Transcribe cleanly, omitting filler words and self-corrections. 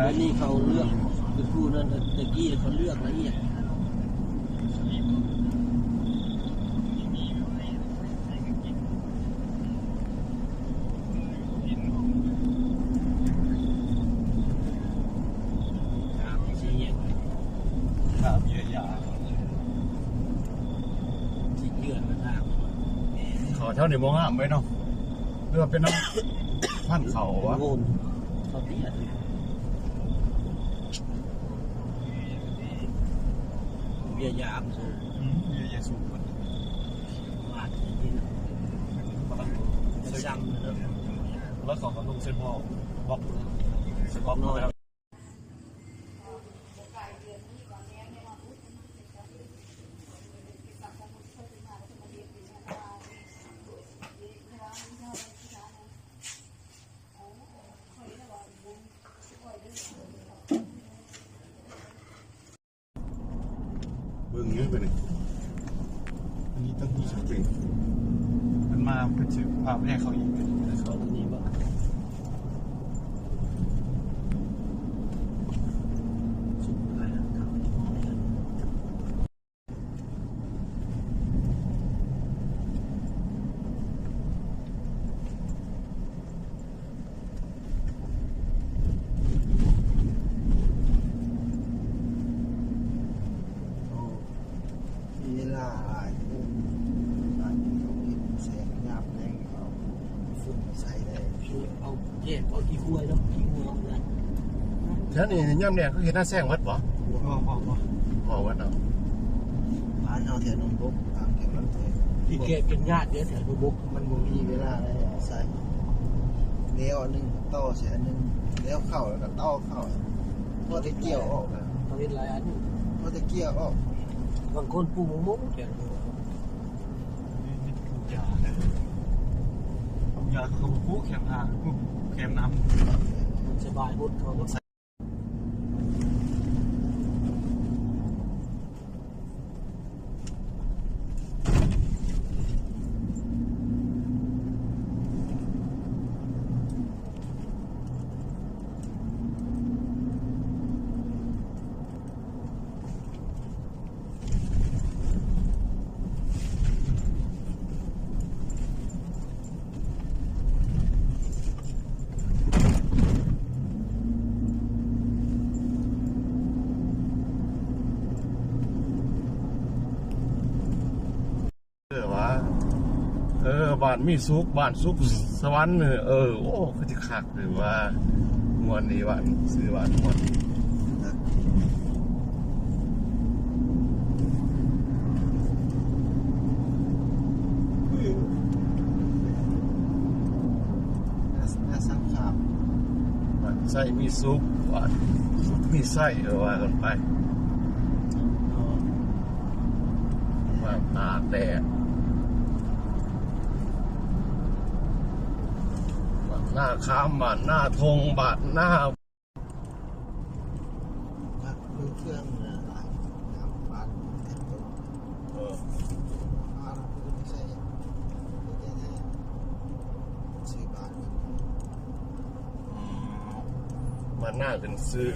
อันนี้เขาเลือกคือผู้นั้นตะกี้เขาเลือกละเอียดครับเยอะยาที่เยื่อมาทางเขาเท่านี้มองอ่ะไม่เนาะเรือเป็นน้ำพันเขาวะ โง่เขาเตี้ยเบี้ยยามสูง เยอะแยะสูงมัน มากจริงๆซ้ำเลย แล้วเขาก็ลงเส้นบล็อกเส้นบล็อกน้อยครับเบิ่งเงี้ยไปเลยอันนี้ต้องมีสติมันมาเป็นสื่อภาพแรกเขาอีกเขาตรงนี้บ้างสุดท้ายนะครับ มีเวลาหลายคนหลายคนเขาเห็นแสงยามแรงเขาฝุ่นใส่ได้ เอาเจ็บเอากี่ห้วยแล้วกี่ห้วยเอาเลย แค่นี้ย่ำเนี่ยเขาเห็นหน้าแซงวัดปะ พอ วัดเอา บ้านเอาเถียนนบกตามเก็บมันเถอะ ที่เก็บเป็นญาติเดี๋ยวแถวนุบุก มันบ่มีเวลาได้ใส่เลี้ยวอันหนึงต่อใส่อันหนึงเลี้ยวเข้าแล้วก็ต่อเข้าพอจะเกี่ยวออกนะ เขาเห็นหลายอัน พอจะเกี่ยวออก บางคนปลูกมะม่วงแถวย าเลยยาเขาปุ๊แคมทางแคมน้ำ มันสบายหมดเขาก็ใส่บ้านมีสุขบ้านสุขสวรรค์โอ้คือจะคักหรือว่างวนนี้วันซื้อวันงวนน่าสังขาร บ้านไส้มีสุขบ้านสุขมีไส้ว่ากันไปบ้านตากแดดหน้าข้ามบ้านหน้าทงบ้านหน้ามือเครื่องหลายทำบ้านเต็มตัวไม่ใช่ซื้อบ้าน มันน่าเป็นซื้อ